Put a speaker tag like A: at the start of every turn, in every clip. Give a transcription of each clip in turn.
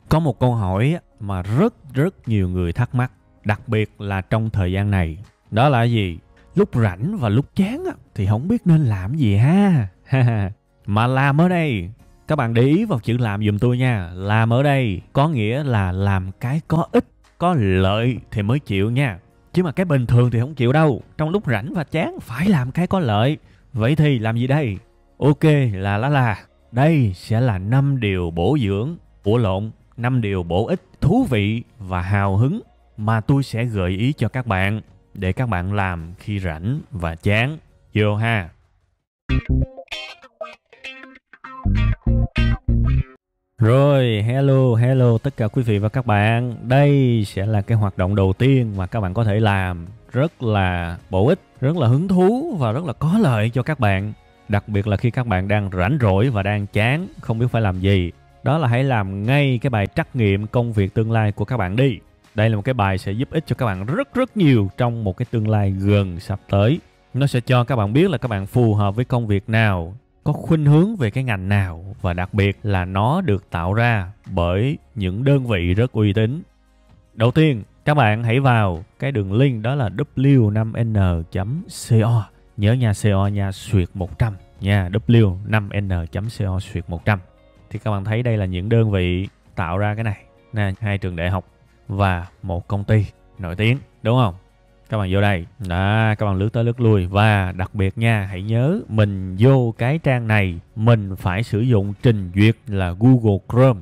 A: Có một câu hỏi mà rất nhiều người thắc mắc, đặc biệt là trong thời gian này. Đó là gì? Lúc rảnh và lúc chán thì không biết nên làm gì ha. Mà làm ở đây, các bạn để ý vào chữ làm giùm tôi nha. Làm ở đây có nghĩa là làm cái có ích, có lợi thì mới chịu nha. Chứ mà cái bình thường thì không chịu đâu. Trong lúc rảnh và chán phải làm cái có lợi. Vậy thì làm gì đây? Ok, là đây sẽ là 5 điều bổ dưỡng, 5 điều bổ ích, thú vị và hào hứng mà tôi sẽ gợi ý cho các bạn để các bạn làm khi rảnh và chán. Vô ha. Rồi, hello tất cả quý vị và các bạn. Đây sẽ là cái hoạt động đầu tiên mà các bạn có thể làm. Rất là bổ ích, rất là hứng thú và rất là có lợi cho các bạn. Đặc biệt là khi các bạn đang rảnh rỗi và đang chán, không biết phải làm gì. Đó là hãy làm ngay cái bài trắc nghiệm công việc tương lai của các bạn đi. Đây là một cái bài sẽ giúp ích cho các bạn rất nhiều trong một cái tương lai gần sắp tới. Nó sẽ cho các bạn biết là các bạn phù hợp với công việc nào, có khuynh hướng về cái ngành nào, và đặc biệt là nó được tạo ra bởi những đơn vị rất uy tín. Đầu tiên, các bạn hãy vào cái đường link đó là w5n.co. Nhớ nha, CO nha, xuyệt 100 nha, w5n.co xuyệt 100. Thì các bạn thấy đây là những đơn vị tạo ra cái này nè, 2 trường đại học và một công ty nổi tiếng, đúng không? Các bạn vô đây, đó, các bạn lướt tới lướt lui. Và đặc biệt nha, hãy nhớ mình vô cái trang này mình phải sử dụng trình duyệt là Google Chrome.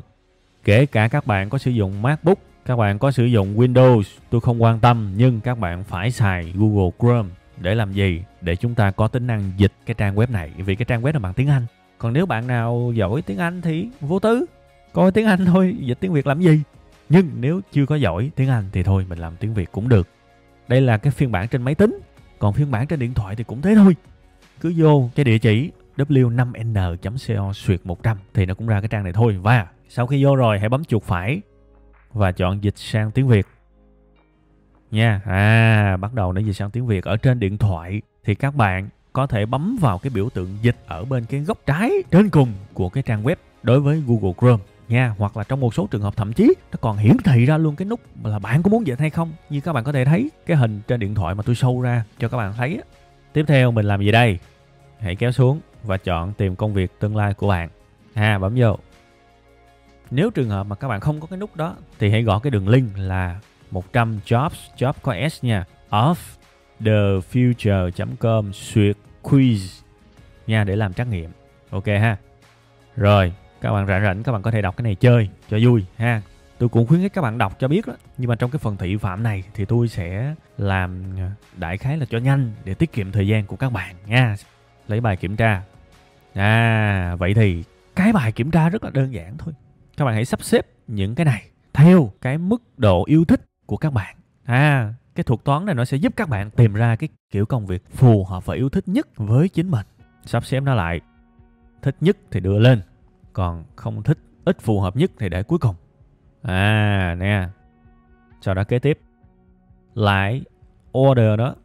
A: Kể cả các bạn có sử dụng MacBook, các bạn có sử dụng Windows, tôi không quan tâm, nhưng các bạn phải xài Google Chrome. Để làm gì? Để chúng ta có tính năng dịch cái trang web này, vì cái trang web là bằng tiếng Anh. Còn nếu bạn nào giỏi tiếng Anh thì vô tư, coi tiếng Anh thôi, dịch tiếng Việt làm gì. Nhưng nếu chưa có giỏi tiếng Anh thì thôi, mình làm tiếng Việt cũng được. Đây là cái phiên bản trên máy tính, còn phiên bản trên điện thoại thì cũng thế thôi. Cứ vô cái địa chỉ w5n.co xuyệt 100 thì nó cũng ra cái trang này thôi. Và sau khi vô rồi, hãy bấm chuột phải và chọn dịch sang tiếng Việt nha. Bắt đầu nó dịch sang tiếng Việt. Ở trên điện thoại thì các bạn có thể bấm vào cái biểu tượng dịch ở bên cái góc trái trên cùng của cái trang web đối với Google Chrome nha. Hoặc là trong một số trường hợp thậm chí nó còn hiển thị ra luôn cái nút là bạn có muốn dịch hay không. Như các bạn có thể thấy cái hình trên điện thoại mà tôi show ra cho các bạn thấy. Tiếp theo mình làm gì đây? Hãy kéo xuống và chọn tìm công việc tương lai của bạn. Bấm vô. Nếu trường hợp mà các bạn không có cái nút đó thì hãy gõ cái đường link là 100 jobs, job có S nha, of thefuture.com xuyệt quiz nha, để làm trắc nghiệm. Ok ha. Rồi, các bạn rảnh các bạn có thể đọc cái này chơi cho vui ha. Tôi cũng khuyến khích các bạn đọc cho biết đó. Nhưng mà trong cái phần thị phạm này thì tôi sẽ làm đại khái là cho nhanh để tiết kiệm thời gian của các bạn nha. Lấy bài kiểm tra. Vậy thì cái bài kiểm tra rất là đơn giản thôi. Các bạn hãy sắp xếp những cái này theo cái mức độ yêu thích của các bạn. Cái thuật toán này nó sẽ giúp các bạn tìm ra cái kiểu công việc phù hợp và yêu thích nhất với chính mình. Sắp xếp nó lại. Thích nhất thì đưa lên, còn không thích, ít phù hợp nhất thì để cuối cùng. Nè. Sau đó kế tiếp lại order đó,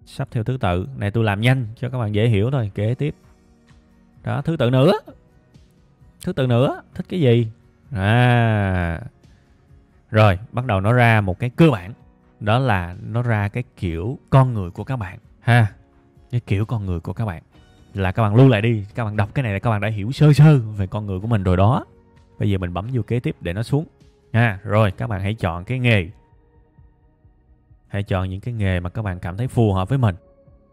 A: sắp theo thứ tự. Này tôi làm nhanh cho các bạn dễ hiểu thôi. Kế tiếp đó, thứ tự nữa, thích cái gì. Rồi bắt đầu nó ra một cái cơ bản. Đó là nó ra cái kiểu con người của các bạn cái kiểu con người của các bạn là các bạn lưu lại đi. Các bạn đọc cái này là các bạn đã hiểu sơ về con người của mình rồi đó. Bây giờ mình bấm vô kế tiếp để nó xuống. Rồi các bạn hãy chọn cái nghề. Hãy chọn những cái nghề mà các bạn cảm thấy phù hợp với mình.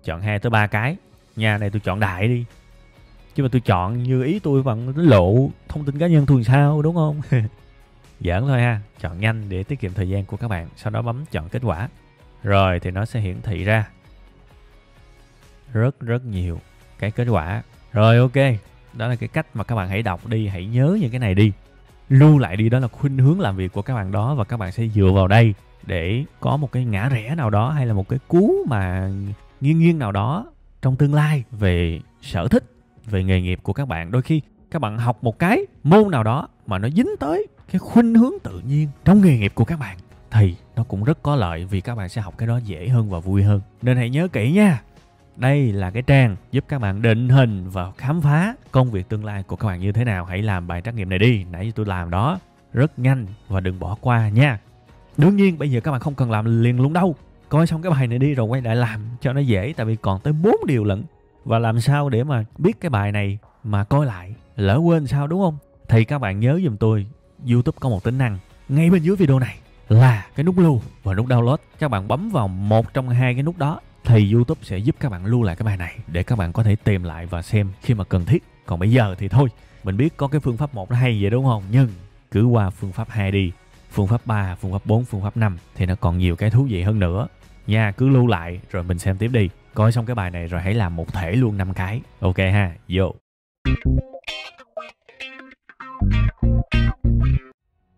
A: Chọn 2 tới 3 cái nha. Này tôi chọn đại đi, chứ mà tôi chọn như ý tôi bằng lộ thông tin cá nhân tôi sao, đúng không? Giỡn thôi ha. Chọn nhanh để tiết kiệm thời gian của các bạn. Sau đó bấm chọn kết quả. Rồi thì nó sẽ hiển thị ra rất nhiều cái kết quả. Rồi ok, đó là cái cách mà các bạn hãy đọc đi. Hãy nhớ những cái này đi, lưu lại đi. Đó là khuynh hướng làm việc của các bạn đó. Và các bạn sẽ dựa vào đây để có một cái ngã rẽ nào đó, hay là một cái cú mà nghiêng nào đó trong tương lai về sở thích, về nghề nghiệp của các bạn. Đôi khi các bạn học một cái môn nào đó mà nó dính tới cái khuynh hướng tự nhiên trong nghề nghiệp của các bạn thì nó cũng rất có lợi, vì các bạn sẽ học cái đó dễ hơn và vui hơn. Nên hãy nhớ kỹ nha. Đây là cái trang giúp các bạn định hình và khám phá công việc tương lai của các bạn như thế nào. Hãy làm bài trắc nghiệm này đi, nãy tôi làm đó. rất nhanh và đừng bỏ qua nha. Đương nhiên bây giờ các bạn không cần làm liền luôn đâu. Coi xong cái bài này đi rồi quay lại làm cho nó dễ, tại vì còn tới 4 điều lận. Và làm sao để mà biết cái bài này mà coi lại, lỡ quên sao đúng không? Thì các bạn nhớ giùm tôi, YouTube có một tính năng ngay bên dưới video này là cái nút lưu và nút download. Các bạn bấm vào một trong hai cái nút đó thì YouTube sẽ giúp các bạn lưu lại cái bài này để các bạn có thể tìm lại và xem khi mà cần thiết. Còn bây giờ thì thôi, mình biết có cái phương pháp 1 nó hay vậy đúng không? Nhưng cứ qua phương pháp 2 đi, phương pháp 3, phương pháp 4, phương pháp 5 thì nó còn nhiều cái thú vị hơn nữa. Nha, cứ lưu lại rồi mình xem tiếp đi. Coi xong cái bài này rồi hãy làm một thể luôn 5 cái. Ok ha, vô.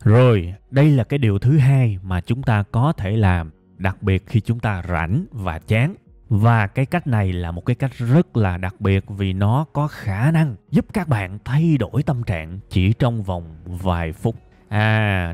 A: Rồi, đây là cái điều thứ hai mà chúng ta có thể làm, đặc biệt khi chúng ta rảnh và chán. Và cái cách này là một cái cách rất là đặc biệt vì nó có khả năng giúp các bạn thay đổi tâm trạng chỉ trong vòng vài phút.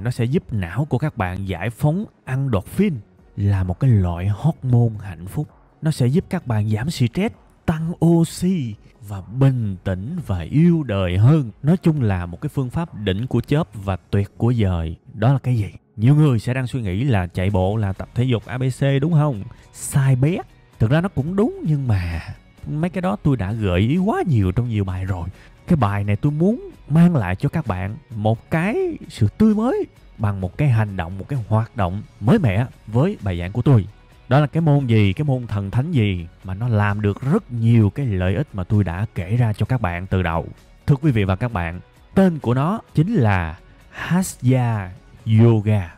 A: Nó sẽ giúp não của các bạn giải phóng endorphin, là một cái loại hormone hạnh phúc. Nó sẽ giúp các bạn giảm stress, tăng oxy và bình tĩnh và yêu đời hơn. Nói chung là một cái phương pháp đỉnh của chớp và tuyệt của dời. Đó là cái gì? Nhiều người sẽ đang suy nghĩ là chạy bộ là tập thể dục ABC đúng không? Sai bé. Thực ra nó cũng đúng, nhưng mà mấy cái đó tôi đã gợi ý quá nhiều trong nhiều bài rồi. Cái bài này tôi muốn mang lại cho các bạn một cái sự tươi mới bằng một cái hành động, một cái hoạt động mới mẻ với bài giảng của tôi. Đó là cái môn gì, cái môn thần thánh gì mà nó làm được rất nhiều cái lợi ích mà tôi đã kể ra cho các bạn từ đầu. Thưa quý vị và các bạn, tên của nó chính là Hatha Yoga.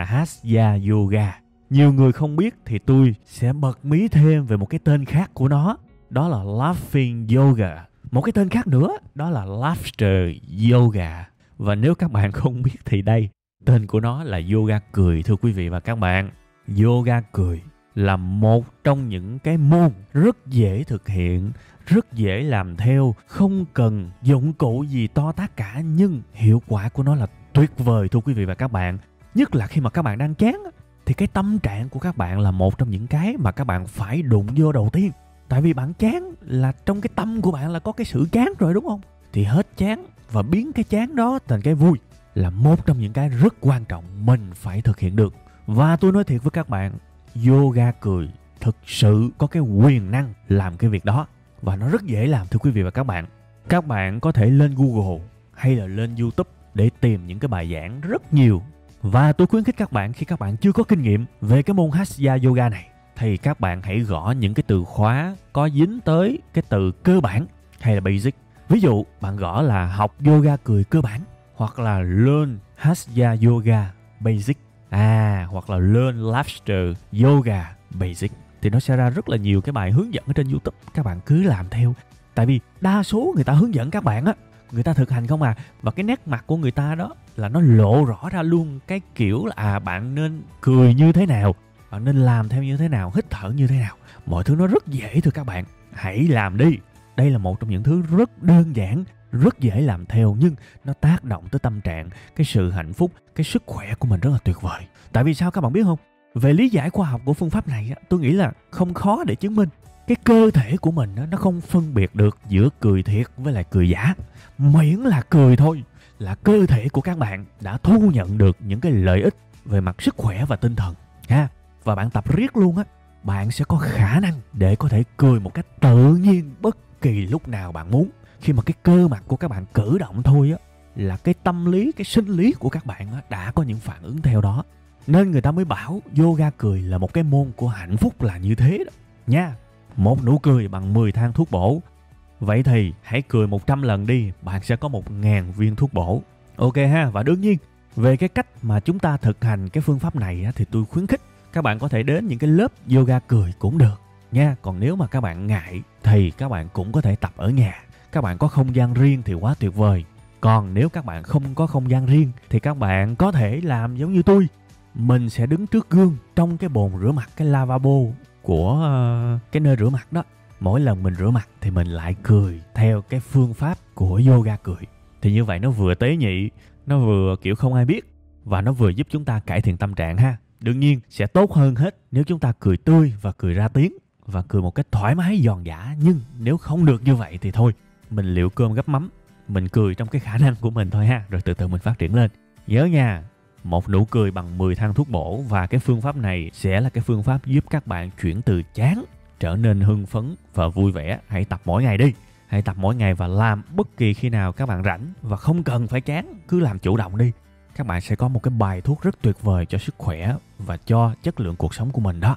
A: Hatha Yoga. Nhiều người không biết thì tôi sẽ bật mí thêm về một cái tên khác của nó. Đó là Laughing Yoga. Một cái tên khác nữa đó là Laughter Yoga. Và nếu các bạn không biết thì đây, tên của nó là yoga cười thưa quý vị và các bạn. Yoga cười là một trong những cái môn rất dễ thực hiện, rất dễ làm theo, không cần dụng cụ gì to tát cả, nhưng hiệu quả của nó là tuyệt vời thưa quý vị và các bạn. Nhất là khi mà các bạn đang chán thì cái tâm trạng của các bạn là một trong những cái mà các bạn phải đụng vô đầu tiên. Tại vì bạn chán là trong cái tâm của bạn là có cái sự chán rồi đúng không? Thì hết chán và biến cái chán đó thành cái vui là một trong những cái rất quan trọng mình phải thực hiện được. Và tôi nói thiệt với các bạn, yoga cười thực sự có cái quyền năng làm cái việc đó. Và nó rất dễ làm thưa quý vị và các bạn. Các bạn có thể lên Google hay là lên YouTube để tìm những cái bài giảng rất nhiều. Và tôi khuyến khích các bạn, khi các bạn chưa có kinh nghiệm về cái môn Hatha Yoga này, thì các bạn hãy gõ những cái từ khóa có dính tới cái từ cơ bản hay là basic. Ví dụ bạn gõ là học yoga cười cơ bản, hoặc là learn Hatha Yoga basic, hoặc là learn laughter yoga basic, thì nó sẽ ra rất là nhiều cái bài hướng dẫn ở trên YouTube. Các bạn cứ làm theo. Tại vì đa số người ta hướng dẫn các bạn á, người ta thực hành không à. Và cái nét mặt của người ta đó là nó lộ rõ ra luôn cái kiểu là bạn nên cười như thế nào, bạn nên làm theo như thế nào, hít thở như thế nào. Mọi thứ nó rất dễ thưa các bạn. Hãy làm đi. Đây là một trong những thứ rất đơn giản, rất dễ làm theo, nhưng nó tác động tới tâm trạng, cái sự hạnh phúc, cái sức khỏe của mình rất là tuyệt vời. Tại vì sao các bạn biết không? Về lý giải khoa học của phương pháp này, tôi nghĩ là không khó để chứng minh. Cái cơ thể của mình nó không phân biệt được giữa cười thiệt với lại cười giả. Miễn là cười thôi là cơ thể của các bạn đã thu nhận được những cái lợi ích về mặt sức khỏe và tinh thần ha. Và bạn tập riết luôn á, bạn sẽ có khả năng để có thể cười một cách tự nhiên bất kỳ lúc nào bạn muốn. Khi mà cái cơ mặt của các bạn cử động thôi á, là cái tâm lý, cái sinh lý của các bạn á, đã có những phản ứng theo đó. Nên người ta mới bảo yoga cười là một cái môn của hạnh phúc là như thế đó nha. Một nụ cười bằng 10 thang thuốc bổ. Vậy thì hãy cười 100 lần đi, bạn sẽ có 1000 viên thuốc bổ. Ok ha. Và đương nhiên về cái cách mà chúng ta thực hành cái phương pháp này á, thì tôi khuyến khích các bạn có thể đến những cái lớp yoga cười cũng được nha. Còn nếu mà các bạn ngại thì các bạn cũng có thể tập ở nhà. Các bạn có không gian riêng thì quá tuyệt vời. Còn nếu các bạn không có không gian riêng thì các bạn có thể làm giống như tôi. Mình sẽ đứng trước gương trong cái bồn rửa mặt, cái lavabo của cái nơi rửa mặt đó. Mỗi lần mình rửa mặt thì mình lại cười theo cái phương pháp của yoga cười. Thì như vậy nó vừa tế nhị, nó vừa kiểu không ai biết, và nó vừa giúp chúng ta cải thiện tâm trạng ha. Đương nhiên sẽ tốt hơn hết nếu chúng ta cười tươi và cười ra tiếng, và cười một cách thoải mái giòn giã. Nhưng nếu không được như vậy thì thôi, mình liệu cơm gắp mắm, mình cười trong cái khả năng của mình thôi ha, rồi từ từ mình phát triển lên. Nhớ nha, một nụ cười bằng 10 thang thuốc bổ, và cái phương pháp này sẽ là cái phương pháp giúp các bạn chuyển từ chán trở nên hưng phấn và vui vẻ. Hãy tập mỗi ngày đi. Hãy tập mỗi ngày và làm bất kỳ khi nào các bạn rảnh, và không cần phải chán, cứ làm chủ động đi. Các bạn sẽ có một cái bài thuốc rất tuyệt vời cho sức khỏe và cho chất lượng cuộc sống của mình đó.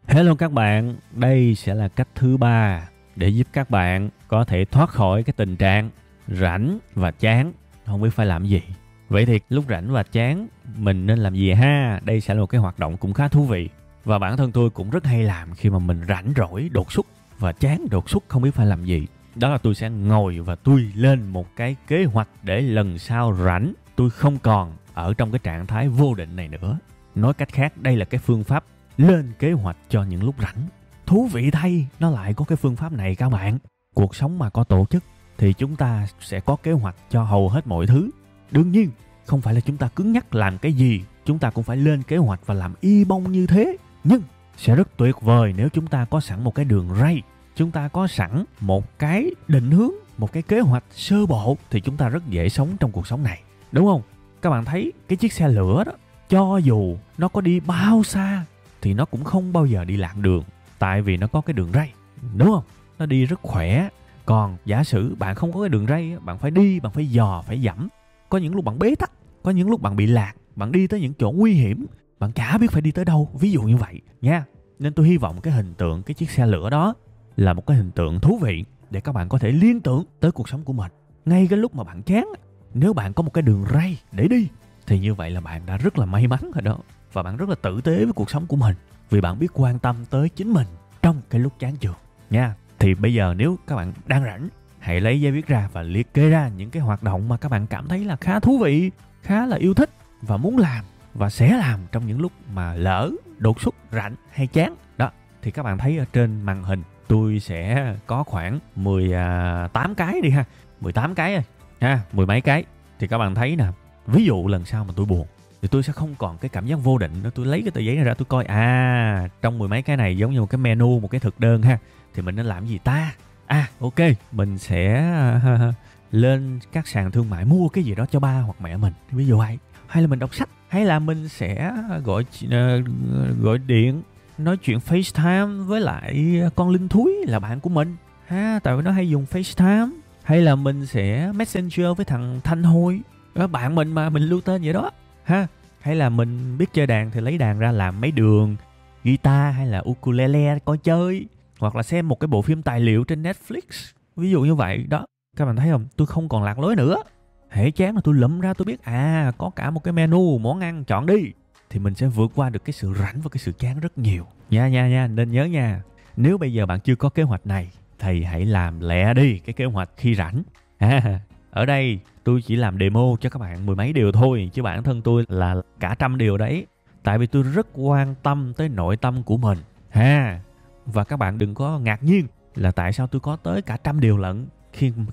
A: Hello các bạn, đây sẽ là cách thứ 3 để giúp các bạn có thể thoát khỏi cái tình trạng rảnh và chán, không biết phải làm gì. Vậy thì lúc rảnh và chán mình nên làm gì ha? Đây sẽ là một cái hoạt động cũng khá thú vị, và bản thân tôi cũng rất hay làm khi mà mình rảnh rỗi đột xuất và chán đột xuất không biết phải làm gì. Đó là tôi sẽ ngồi và tôi lên một cái kế hoạch để lần sau rảnh tôi không còn ở trong cái trạng thái vô định này nữa. Nói cách khác, đây là cái phương pháp lên kế hoạch cho những lúc rảnh. Thú vị thay, nó lại có cái phương pháp này các bạn. Cuộc sống mà có tổ chức thì chúng ta sẽ có kế hoạch cho hầu hết mọi thứ. Đương nhiên, không phải là chúng ta cứng nhắc làm cái gì chúng ta cũng phải lên kế hoạch và làm y bông như thế. Nhưng sẽ rất tuyệt vời nếu chúng ta có sẵn một cái đường ray, chúng ta có sẵn một cái định hướng, một cái kế hoạch sơ bộ, thì chúng ta rất dễ sống trong cuộc sống này. Đúng không? Các bạn thấy cái chiếc xe lửa đó, cho dù nó có đi bao xa thì nó cũng không bao giờ đi lạc đường, tại vì nó có cái đường ray, đúng không? Nó đi rất khỏe. Còn giả sử bạn không có cái đường ray, bạn phải đi, bạn phải dò, phải dẫm. Có những lúc bạn bế tắc, có những lúc bạn bị lạc, bạn đi tới những chỗ nguy hiểm, bạn chả biết phải đi tới đâu, ví dụ như vậy nha. Nên tôi hy vọng cái hình tượng cái chiếc xe lửa đó là một cái hình tượng thú vị để các bạn có thể liên tưởng tới cuộc sống của mình. Ngay cái lúc mà bạn chán, nếu bạn có một cái đường ray để đi thì như vậy là bạn đã rất là may mắn rồi đó. Và bạn rất là tử tế với cuộc sống của mình, vì bạn biết quan tâm tới chính mình trong cái lúc chán chường nha. Thì bây giờ nếu các bạn đang rảnh, hãy lấy giấy viết ra và liệt kê ra những cái hoạt động mà các bạn cảm thấy là khá thú vị, khá là yêu thích và muốn làm và sẽ làm trong những lúc mà lỡ, đột xuất, rảnh hay chán. Đó, thì các bạn thấy ở trên màn hình tôi sẽ có khoảng 18 cái đi ha. 18 cái rồi ha, mười mấy cái. Thì các bạn thấy nè, ví dụ lần sau mà tôi buồn thì tôi sẽ không còn cái cảm giác vô định nữa. Tôi lấy cái tờ giấy này ra tôi coi, trong mười mấy cái này giống như một cái menu, một cái thực đơn ha, thì mình nên làm gì ta? Ok, mình sẽ lên các sàn thương mại mua cái gì đó cho ba hoặc mẹ mình, ví dụ vậy. Hay là mình đọc sách, hay là mình sẽ gọi điện nói chuyện FaceTime với lại con Linh Thúi là bạn của mình ha, tại vì nó hay dùng FaceTime. Hay là mình sẽ Messenger với thằng Thanh Hôi, bạn mình mà mình lưu tên vậy đó ha. Hay là mình biết chơi đàn thì lấy đàn ra làm mấy đường guitar hay là ukulele coi chơi, hoặc là xem một cái bộ phim tài liệu trên Netflix, ví dụ như vậy đó. Các bạn thấy không, tôi không còn lạc lối nữa. Hễ chán là tôi lụm ra, tôi biết có cả một cái menu món ăn, chọn đi, thì mình sẽ vượt qua được cái sự rảnh và cái sự chán rất nhiều nha. Nên nhớ nha, nếu bây giờ bạn chưa có kế hoạch này thì hãy làm lẹ đi cái kế hoạch khi rảnh. Ở đây tôi chỉ làm demo cho các bạn mười mấy điều thôi, chứ bản thân tôi là cả trăm điều đấy. Tại vì tôi rất quan tâm tới nội tâm của mình ha. Và các bạn đừng có ngạc nhiên là tại sao tôi có tới cả trăm điều lận.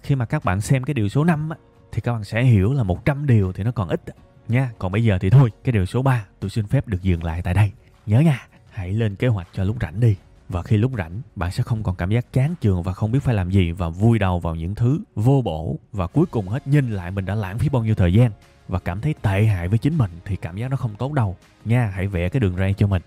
A: Khi mà các bạn xem cái điều số 5 á, thì các bạn sẽ hiểu là 100 điều thì nó còn ít nha. Còn bây giờ thì thôi, cái điều số 3 tôi xin phép được dừng lại tại đây. Nhớ nha, hãy lên kế hoạch cho lúc rảnh đi. Và khi lúc rảnh, bạn sẽ không còn cảm giác chán chường và không biết phải làm gì, và vùi đầu vào những thứ vô bổ, và cuối cùng hết nhìn lại mình đã lãng phí bao nhiêu thời gian và cảm thấy tệ hại với chính mình, thì cảm giác nó không tốt đâu nha. Hãy vẽ cái đường ray cho mình.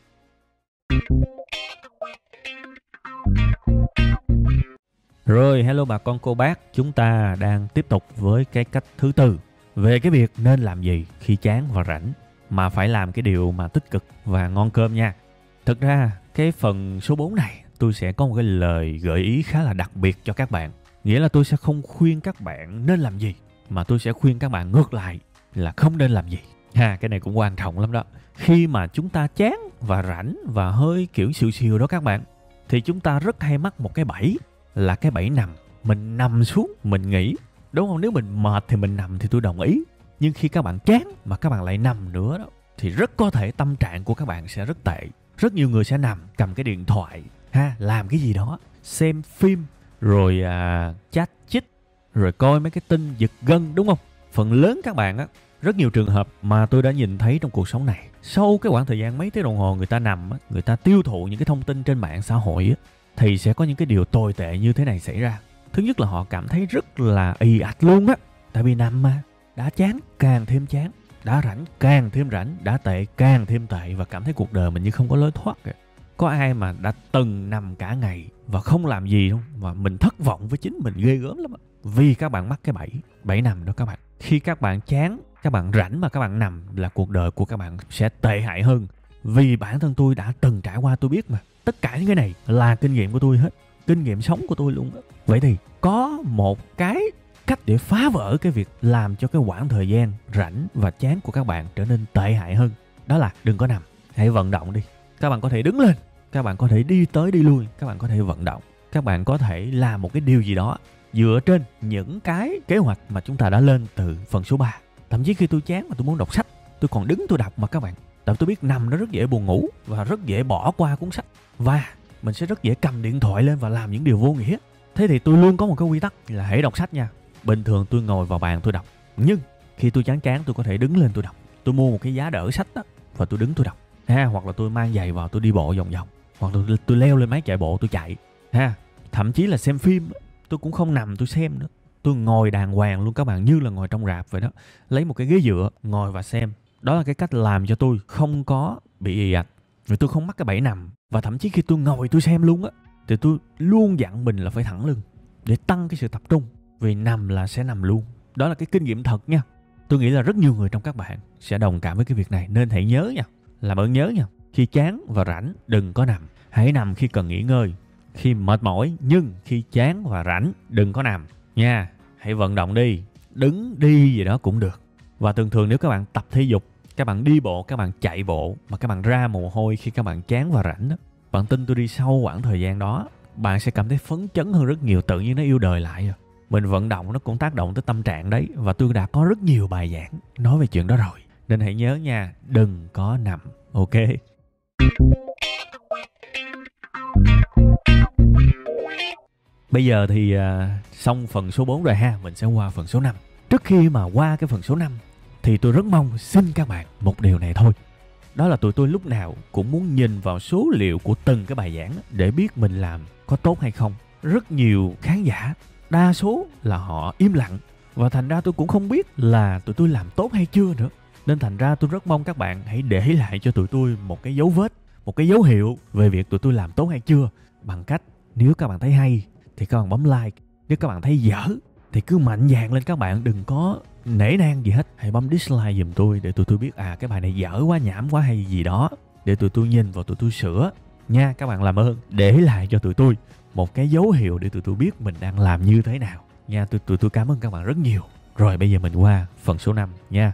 A: Rồi, hello bà con cô bác, chúng ta đang tiếp tục với cái cách thứ 4 về cái việc nên làm gì khi chán và rảnh, mà phải làm cái điều mà tích cực và ngon cơm nha. Thực ra cái phần số 4 này tôi sẽ có một cái lời gợi ý khá là đặc biệt cho các bạn. Nghĩa là tôi sẽ không khuyên các bạn nên làm gì, mà tôi sẽ khuyên các bạn ngược lại là không nên làm gì. Cái này cũng quan trọng lắm đó. Khi mà chúng ta chán và rảnh và hơi kiểu xìu đó các bạn, thì chúng ta rất hay mắc một cái bẫy, là cái bẫy nằm. Mình nằm xuống, mình nghỉ. Đúng không? Nếu mình mệt thì mình nằm thì tôi đồng ý. Nhưng khi các bạn chán mà các bạn lại nằm nữa đó, thì rất có thể tâm trạng của các bạn sẽ rất tệ. Rất nhiều người sẽ nằm cầm cái điện thoại làm cái gì đó, xem phim, rồi chat chít, rồi coi mấy cái tin giật gân, đúng không? Phần lớn các bạn á, rất nhiều trường hợp mà tôi đã nhìn thấy trong cuộc sống này, sau cái khoảng thời gian mấy tiếng đồng hồ người ta nằm á, người ta tiêu thụ những cái thông tin trên mạng xã hội á, thì sẽ có những cái điều tồi tệ như thế này xảy ra. Thứ nhất là họ cảm thấy rất là ì ạch luôn á. Tại vì nằm mà, đã chán càng thêm chán, đã rảnh càng thêm rảnh, đã tệ càng thêm tệ, và cảm thấy cuộc đời mình như không có lối thoát kìa. Có ai mà đã từng nằm cả ngày và không làm gì không? Và mình thất vọng với chính mình ghê gớm lắm á. Vì các bạn mắc cái bẫy nằm đó các bạn. Khi các bạn chán, các bạn rảnh mà các bạn nằm là cuộc đời của các bạn sẽ tệ hại hơn. Vì bản thân tôi đã từng trải qua, tôi biết mà. Tất cả những cái này là kinh nghiệm của tôi hết. Kinh nghiệm sống của tôi luôn đó. Vậy thì có một cái cách để phá vỡ cái việc làm cho cái quãng thời gian rảnh và chán của các bạn trở nên tệ hại hơn. Đó là đừng có nằm, hãy vận động đi. Các bạn có thể đứng lên, các bạn có thể đi tới đi lui, các bạn có thể vận động. Các bạn có thể làm một cái điều gì đó dựa trên những cái kế hoạch mà chúng ta đã lên từ phần số 3. Thậm chí khi tôi chán mà tôi muốn đọc sách, tôi còn đứng tôi đọc mà các bạn. Tại tôi biết nằm nó rất dễ buồn ngủ và rất dễ bỏ qua cuốn sách. Và mình sẽ rất dễ cầm điện thoại lên và làm những điều vô nghĩa. Thế thì tôi luôn có một cái quy tắc là hãy đọc sách nha. Bình thường tôi ngồi vào bàn tôi đọc. Nhưng khi tôi chán tôi có thể đứng lên tôi đọc. Tôi mua một cái giá đỡ sách đó và tôi đứng tôi đọc. Hoặc là tôi mang giày vào tôi đi bộ vòng vòng. Hoặc là tôi leo lên máy chạy bộ tôi chạy. Thậm chí là xem phim, tôi cũng không nằm tôi xem nữa. Tôi ngồi đàng hoàng luôn các bạn, như là ngồi trong rạp vậy đó. Lấy một cái ghế dựa, ngồi và xem. Đó là cái cách làm cho tôi không có bị ì ạch. Vì tôi không mắc cái bẫy nằm. Và thậm chí khi tôi ngồi tôi xem luôn á, thì tôi luôn dặn mình là phải thẳng lưng để tăng cái sự tập trung. Vì nằm là sẽ nằm luôn. Đó là cái kinh nghiệm thật nha. Tôi nghĩ là rất nhiều người trong các bạn sẽ đồng cảm với cái việc này. Nên hãy nhớ nha, làm ơn nhớ nha. Khi chán và rảnh đừng có nằm. Hãy nằm khi cần nghỉ ngơi, khi mệt mỏi. Nhưng khi chán và rảnh đừng có nằm nha. Hãy vận động đi, đứng đi gì đó cũng được. Và thường nếu các bạn tập thể dục, các bạn đi bộ, các bạn chạy bộ mà các bạn ra mồ hôi khi các bạn chán và rảnh đó, bạn tin tôi đi, sau quãng thời gian đó bạn sẽ cảm thấy phấn chấn hơn rất nhiều. Tự nhiên nó yêu đời lại rồi. Mình vận động nó cũng tác động tới tâm trạng đấy. Và tôi đã có rất nhiều bài giảng nói về chuyện đó rồi. Nên hãy nhớ nha, đừng có nằm. Ok. Bây giờ thì xong phần số 4 rồi ha. Mình sẽ qua phần số 5. Trước khi mà qua cái phần số 5 thì tôi rất mong xin các bạn một điều này thôi. Đó là tụi tôi lúc nào cũng muốn nhìn vào số liệu của từng cái bài giảng để biết mình làm có tốt hay không. Rất nhiều khán giả, đa số là họ im lặng. Và thành ra tôi cũng không biết là tụi tôi làm tốt hay chưa nữa. Nên thành ra tôi rất mong các bạn hãy để lại cho tụi tôi một cái dấu vết, một cái dấu hiệu về việc tụi tôi làm tốt hay chưa. Bằng cách nếu các bạn thấy hay thì các bạn bấm like. Nếu các bạn thấy dở thì cứ mạnh dạn lên các bạn, đừng có nể nang gì hết. Hãy bấm dislike giùm tôi để tụi tôi biết cái bài này dở quá, nhảm quá hay gì đó, để tụi tôi nhìn vào tụi tôi sửa nha. Các bạn làm ơn để lại cho tụi tôi một cái dấu hiệu để tụi tôi biết mình đang làm như thế nào nha. Tụi tôi cảm ơn các bạn rất nhiều. Rồi bây giờ mình qua phần số 5 nha.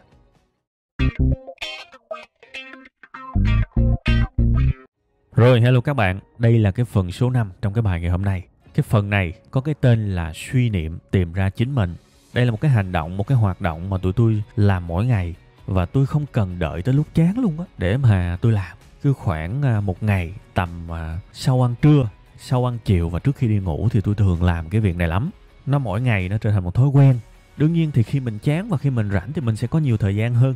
A: Rồi, hello các bạn. Đây là cái phần số 5 trong cái bài ngày hôm nay. Cái phần này có cái tên là suy niệm tìm ra chính mình. Đây là một cái hành động, một cái hoạt động mà tụi tôi làm mỗi ngày. Và tôi không cần đợi tới lúc chán luôn á để mà tôi làm. Cứ khoảng một ngày tầm sau ăn trưa, sau ăn chiều và trước khi đi ngủ thì tôi thường làm cái việc này lắm. Nó mỗi ngày nó trở thành một thói quen. Đương nhiên thì khi mình chán và khi mình rảnh thì mình sẽ có nhiều thời gian hơn.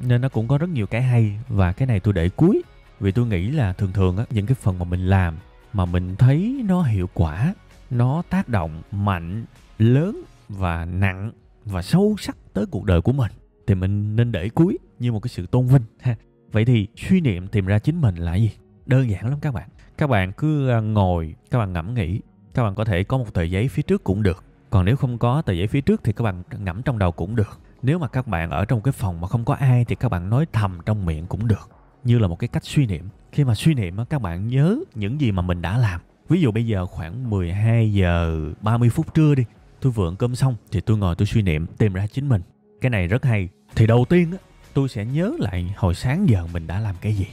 A: Nên nó cũng có rất nhiều cái hay. Và cái này tôi để cuối. Vì tôi nghĩ là thường á, những cái phần mà mình làm mà mình thấy nó hiệu quả, nó tác động mạnh, lớn và nặng và sâu sắc tới cuộc đời của mình thì mình nên để cuối như một cái sự tôn vinh ha. Vậy thì suy niệm tìm ra chính mình là gì? Đơn giản lắm các bạn. Các bạn cứ ngồi, các bạn ngẫm nghĩ. Các bạn có thể có một tờ giấy phía trước cũng được. Còn nếu không có tờ giấy phía trước thì các bạn ngẫm trong đầu cũng được. Nếu mà các bạn ở trong cái phòng mà không có ai thì các bạn nói thầm trong miệng cũng được. Như là một cái cách suy niệm. Khi mà suy niệm các bạn nhớ những gì mà mình đã làm. Ví dụ bây giờ khoảng 12 giờ 30 phút trưa đi, tôi vừa ăn cơm xong thì tôi ngồi tôi suy niệm tìm ra chính mình. Cái này rất hay. Thì đầu tiên tôi sẽ nhớ lại hồi sáng giờ mình đã làm cái gì.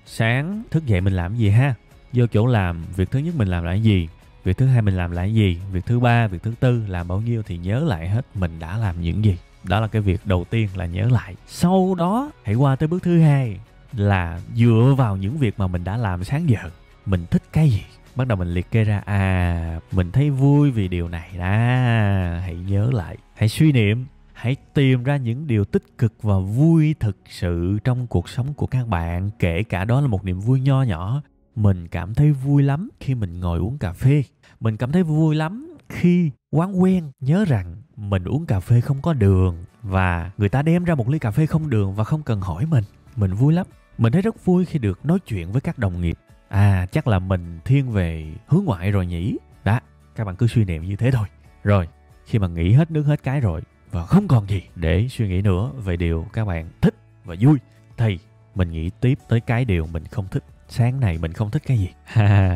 A: Sáng thức dậy mình làm gì ha? Vô chỗ làm, việc thứ nhất mình làm là cái gì? Việc thứ hai mình làm là cái gì? Việc thứ ba, việc thứ tư làm bao nhiêu thì nhớ lại hết mình đã làm những gì. Đó là cái việc đầu tiên là nhớ lại. Sau đó hãy qua tới bước thứ hai là dựa vào những việc mà mình đã làm sáng giờ. Mình thích cái gì? Bắt đầu mình liệt kê ra. Mình thấy vui vì điều này đó. Hãy nhớ lại. Hãy suy niệm. Hãy tìm ra những điều tích cực và vui thực sự trong cuộc sống của các bạn. Kể cả đó là một niềm vui nho nhỏ. Mình cảm thấy vui lắm khi mình ngồi uống cà phê. Mình cảm thấy vui lắm khi quán quen nhớ rằng mình uống cà phê không có đường và người ta đem ra một ly cà phê không đường và không cần hỏi mình. Mình vui lắm. Mình thấy rất vui khi được nói chuyện với các đồng nghiệp. Chắc là mình thiên về hướng ngoại rồi nhỉ. Đó, các bạn cứ suy niệm như thế thôi. Rồi, khi mà nghĩ hết nước hết cái rồi và không còn gì để suy nghĩ nữa về điều các bạn thích và vui, thì mình nghĩ tiếp tới cái điều mình không thích. Sáng này mình không thích cái gì?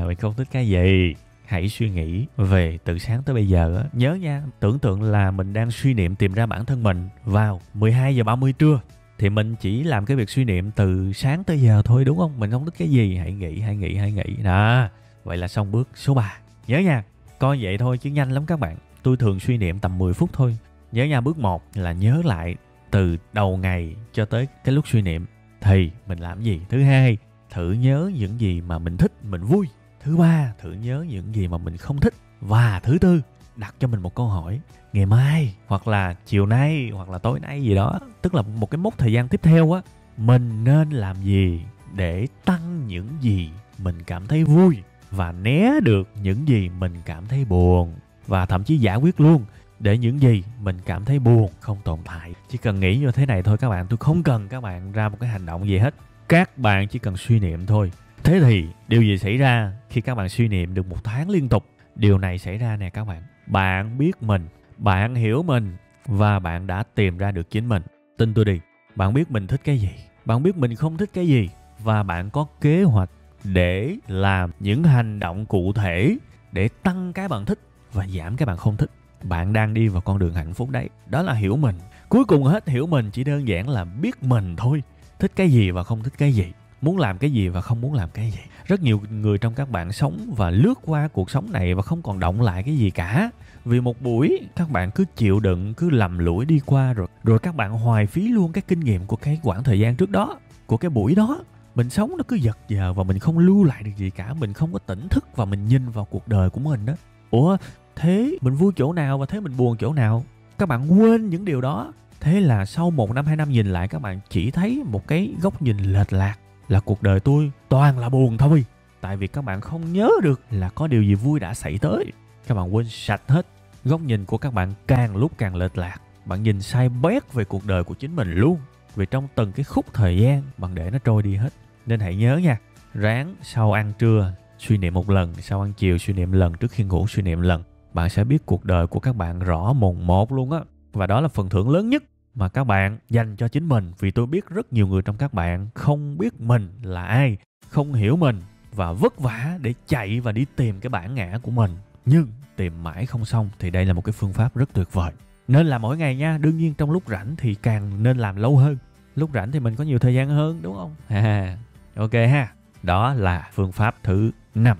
A: Mình không thích cái gì? Hãy suy nghĩ về từ sáng tới bây giờ á. Nhớ nha, tưởng tượng là mình đang suy niệm tìm ra bản thân mình vào 12 giờ 30 trưa. Thì mình chỉ làm cái việc suy niệm từ sáng tới giờ thôi, đúng không? Mình không thích cái gì, hãy nghĩ. Đó, vậy là xong bước số 3. Nhớ nha, coi vậy thôi chứ nhanh lắm các bạn. Tôi thường suy niệm tầm 10 phút thôi. Nhớ nha, bước 1 là nhớ lại từ đầu ngày cho tới cái lúc suy niệm thì mình làm gì. Thứ hai, thử nhớ những gì mà mình thích, mình vui. Thứ ba, thử nhớ những gì mà mình không thích. Và thứ tư, đặt cho mình một câu hỏi. Ngày mai, hoặc là chiều nay, hoặc là tối nay gì đó, tức là một cái mốc thời gian tiếp theo á, mình nên làm gì để tăng những gì mình cảm thấy vui và né được những gì mình cảm thấy buồn. Và thậm chí giải quyết luôn để những gì mình cảm thấy buồn không tồn tại. Chỉ cần nghĩ như thế này thôi các bạn. Tôi không cần các bạn ra một cái hành động gì hết. Các bạn chỉ cần suy niệm thôi. Thế thì điều gì xảy ra khi các bạn suy niệm được 1 tháng liên tục? Điều này xảy ra nè các bạn. Bạn biết mình, bạn hiểu mình và bạn đã tìm ra được chính mình. Tin tôi đi, bạn biết mình thích cái gì, bạn biết mình không thích cái gì và bạn có kế hoạch để làm những hành động cụ thể để tăng cái bạn thích và giảm cái bạn không thích. Bạn đang đi vào con đường hạnh phúc đấy. Đó là hiểu mình. Cuối cùng hết hiểu mình chỉ đơn giản là biết mình thôi. Thích cái gì và không thích cái gì. Muốn làm cái gì và không muốn làm cái gì. Rất nhiều người trong các bạn sống và lướt qua cuộc sống này và không còn động lại cái gì cả. Vì một buổi các bạn cứ chịu đựng, cứ lầm lũi đi qua rồi các bạn hoài phí luôn cái kinh nghiệm của cái quãng thời gian trước đó, của cái buổi đó. Mình sống nó cứ giật giờ và mình không lưu lại được gì cả. Mình không có tỉnh thức và mình nhìn vào cuộc đời của mình đó. Ủa, thế mình vui chỗ nào và thế mình buồn chỗ nào? Các bạn quên những điều đó. Thế là sau 1 năm 2 năm nhìn lại, các bạn chỉ thấy một cái góc nhìn lệch lạc là cuộc đời tôi toàn là buồn thôi. Tại vì các bạn không nhớ được là có điều gì vui đã xảy tới. Các bạn quên sạch hết. Góc nhìn của các bạn càng lúc càng lệch lạc. Bạn nhìn sai bét về cuộc đời của chính mình luôn. Vì trong từng cái khúc thời gian bạn để nó trôi đi hết. Nên hãy nhớ nha, ráng sau ăn trưa suy niệm một lần, sau ăn chiều suy niệm lần, trước khi ngủ suy niệm lần. Bạn sẽ biết cuộc đời của các bạn rõ mồn một luôn á. Và đó là phần thưởng lớn nhất mà các bạn dành cho chính mình. Vì tôi biết rất nhiều người trong các bạn không biết mình là ai, không hiểu mình và vất vả để chạy và đi tìm cái bản ngã của mình. Nhưng tìm mãi không xong thì đây là một cái phương pháp rất tuyệt vời. Nên làm mỗi ngày nha. Đương nhiên trong lúc rảnh thì càng nên làm lâu hơn. Lúc rảnh thì mình có nhiều thời gian hơn, đúng không? Ok ha. Đó là phương pháp thứ 5.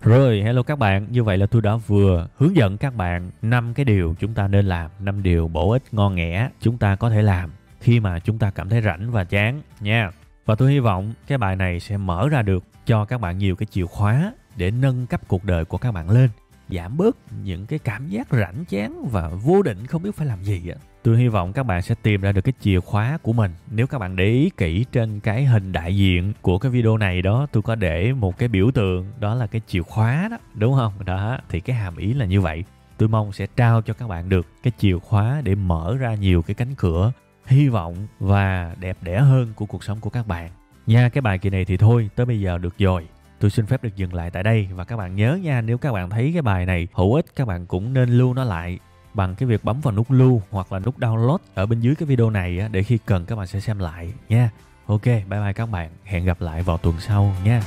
A: Rồi, hello các bạn. Như vậy là tôi đã vừa hướng dẫn các bạn 5 cái điều chúng ta nên làm, 5 điều bổ ích ngon nghẻ chúng ta có thể làm khi mà chúng ta cảm thấy rảnh và chán nha. Và tôi hy vọng cái bài này sẽ mở ra được cho các bạn nhiều cái chìa khóa để nâng cấp cuộc đời của các bạn lên, giảm bớt những cái cảm giác rảnh chán và vô định không biết phải làm gì á. Tôi hy vọng các bạn sẽ tìm ra được cái chìa khóa của mình. Nếu các bạn để ý kỹ trên cái hình đại diện của cái video này đó, tôi có để một cái biểu tượng, đó là cái chìa khóa đó, đúng không? Đó, thì cái hàm ý là như vậy. Tôi mong sẽ trao cho các bạn được cái chìa khóa để mở ra nhiều cái cánh cửa hy vọng và đẹp đẽ hơn của cuộc sống của các bạn. Nha, cái bài kỳ này thì thôi, tới bây giờ được rồi. Tôi xin phép được dừng lại tại đây. Và các bạn nhớ nha, nếu các bạn thấy cái bài này hữu ích, các bạn cũng nên lưu nó lại bằng cái việc bấm vào nút lưu hoặc là nút download ở bên dưới cái video này để khi cần các bạn sẽ xem lại nha. Ok, bye bye các bạn. Hẹn gặp lại vào tuần sau nha.